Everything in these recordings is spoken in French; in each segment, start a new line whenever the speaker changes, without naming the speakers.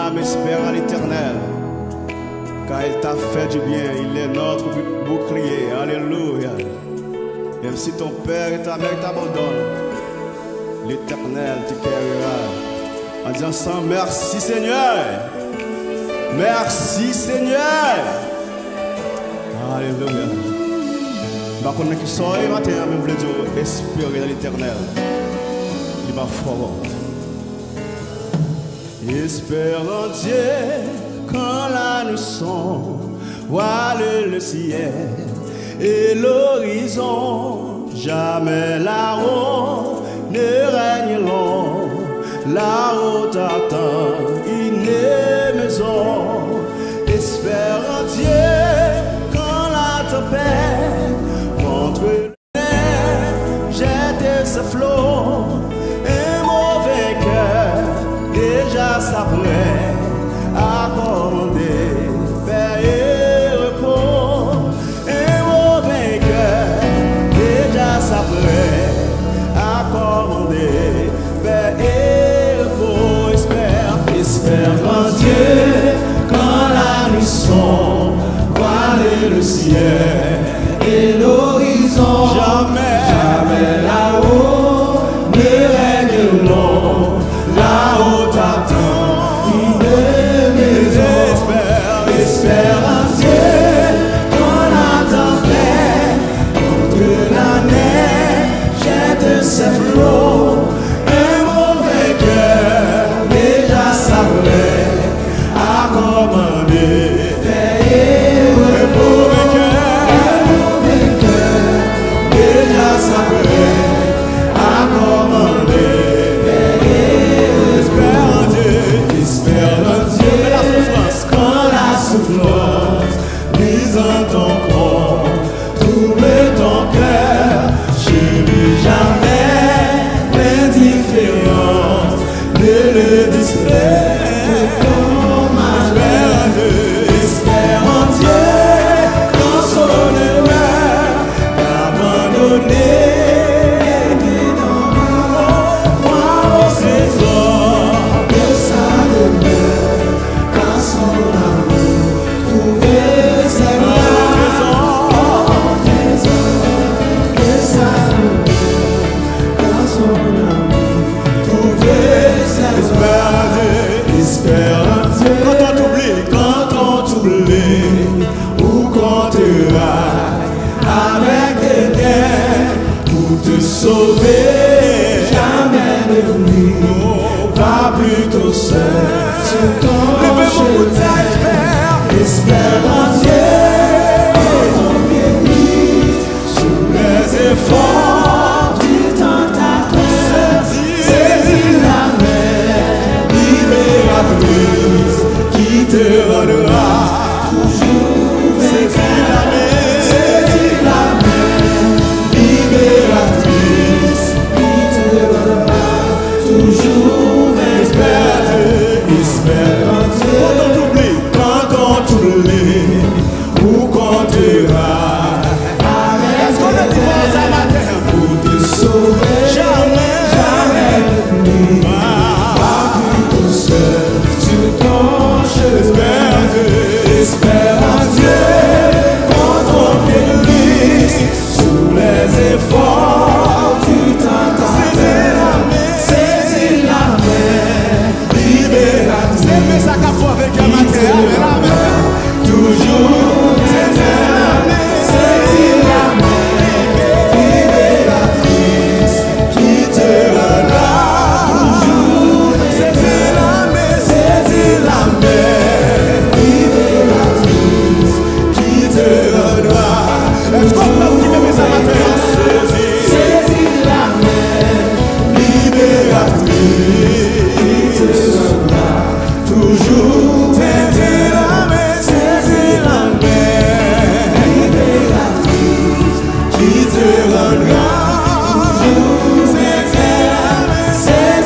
âme espère à l'Éternel, car il t'a fait du bien, il est notre bouclier. Alléluia. Même si ton père et ta mère t'abandonnent, l'Éternel te guérira. En disant sans merci Seigneur. Merci Seigneur. Alléluia. Par contre, qui sort et matin, même voulez dire espérer dans l'Éternel. Il va fort. Espère en Dieu quand la mousson voile le ciel et l'horizon. Jamais là-haut ne règne long. Là-haut t'attend une maison. Espère en Dieu quand la tempête contre le mer jette ses flots. Un mauvais cœur déjà s'apprête à commander paix et repos. Un mauvais cœur déjà s'apprête à commander paix et repos. Espère en Dieu quand la nuit sombre voile le ciel et l'horizon. Jamais là-haut ne règne long. Là-haut t'attend une maison. Espère en Dieu quand la tempête contre la neige jette ses flots. Un mauvais cœur déjà s'apprête à commander paix et repos. Un mauvais cœur déjà s'apprête à commander paix et repos. Espère en Dieu quand la souffrance brise en ton corps, trouble ton cœur, chéris jamais l'indifférence ne le distrait. Espère en Dieu quand son erreur abandonné. Crois aux saisons de sa demeure, car son amour trouvé ses bras. Trésor de sa demeure, car son amour trouvé ses bras. Espère en Dieu quand on t'oublie ou qu'on te raille avec des liens pour te sauver. Jamais ne nuit, va plutôt seul sur ton chemin. Espère en Dieu quand on bénit sous les efforts du tentateur. Saisis la main libératrice qui te rendra toujours. Saisis la main libératrice qui te rendra toujours. Espère en Dieu quand on t'oublie ou qu'on te raille avec des liens pour te sauver. Jamais ne nuit, va plutôt seul sur ton chemin. Espère en Dieu quand on bénit sous les efforts du tentateur. Saisis la main libératrice qui te rendra toujours. Saisis la main libératrice qui te rendra toujours. Saisis la main libératrice qui te rendra. Est-ce qu'on peut vous dire ça matin? Saisis la main libératrice qui te rendra toujours. Saisis la main libératrice qui te rendra toujours. Saisis la main libératrice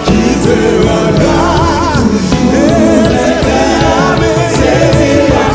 qui te rendra toujours.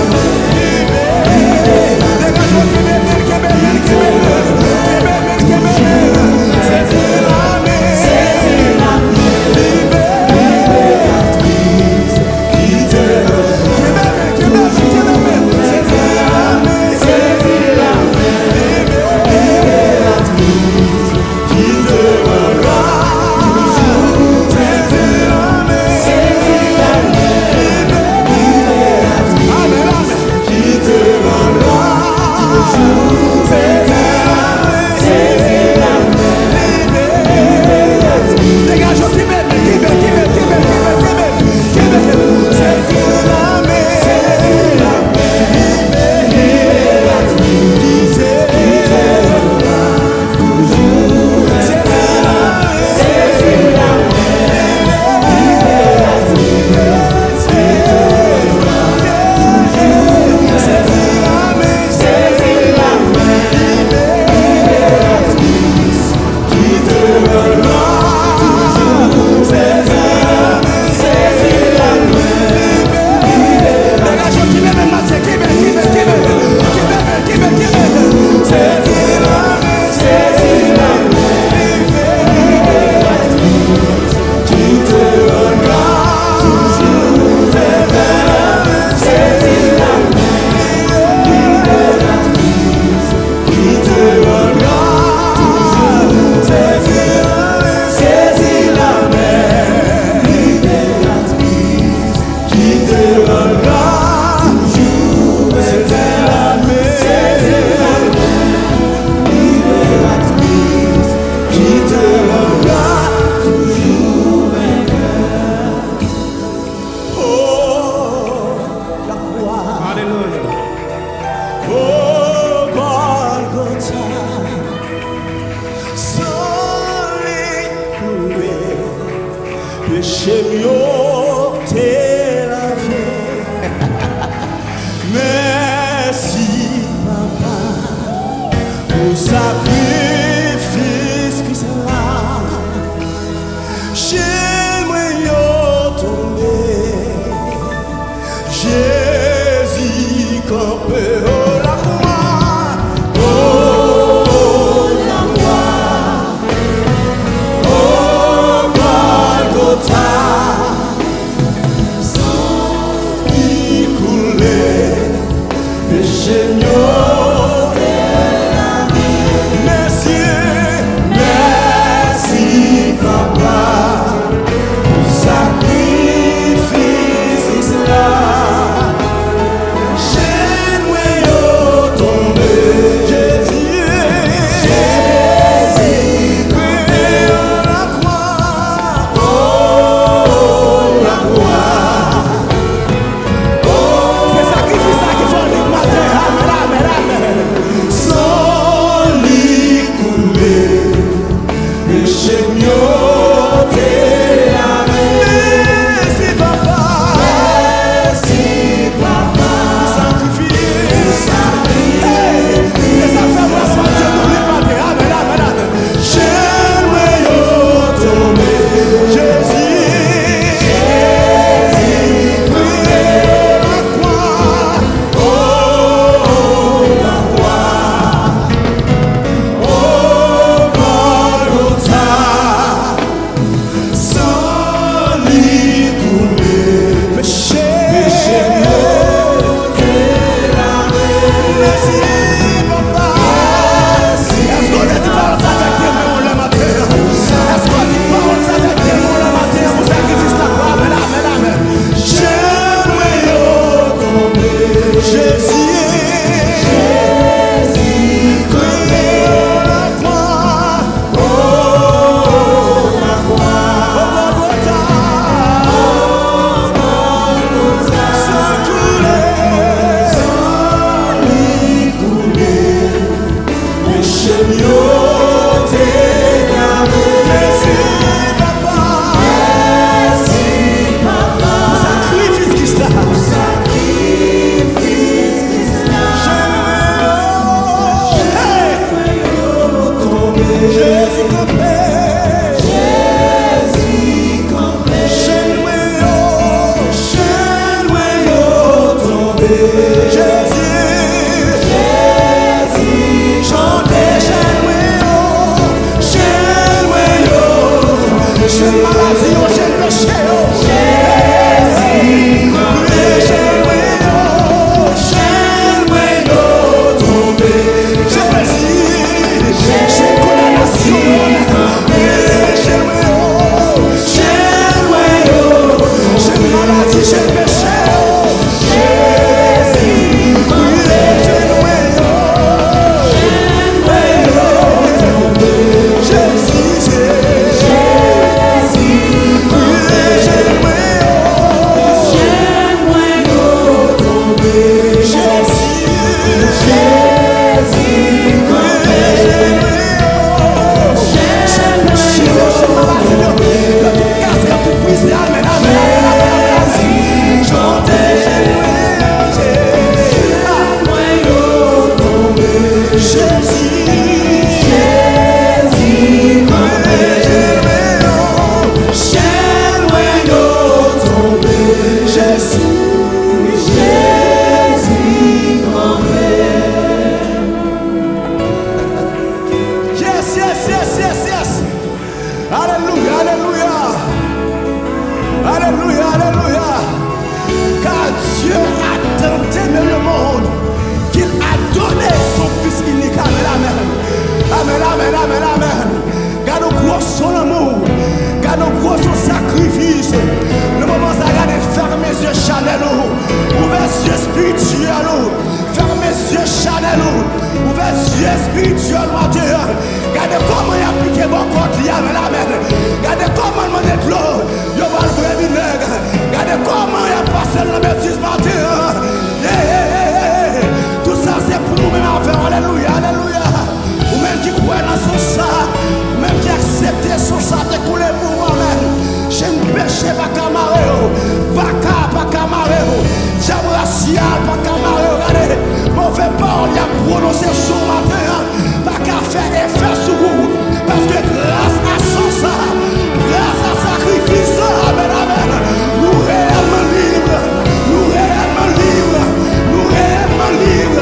Nous réellement libres,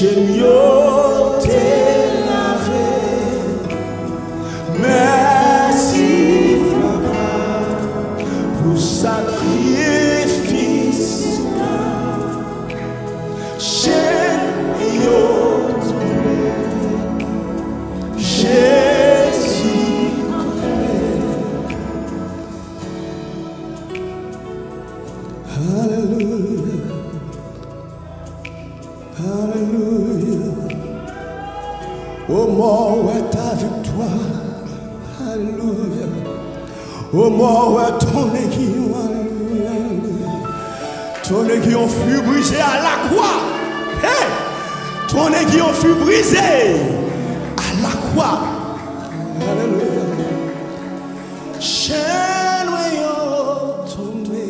chaîne yo t'es lavé. Merci Papa pour sacrifice. Chaîne yo tombé, Jésus Alléluia, Alléluia. Ô mort, où est ta victoire? Alléluia. Ô mort, où est ton aiguillon? Alléluia. Ton aiguillon fut brisé à la croix. Hey! Ton aiguillon fut brisé à la croix. Alléluia. Chaîne yo tombé.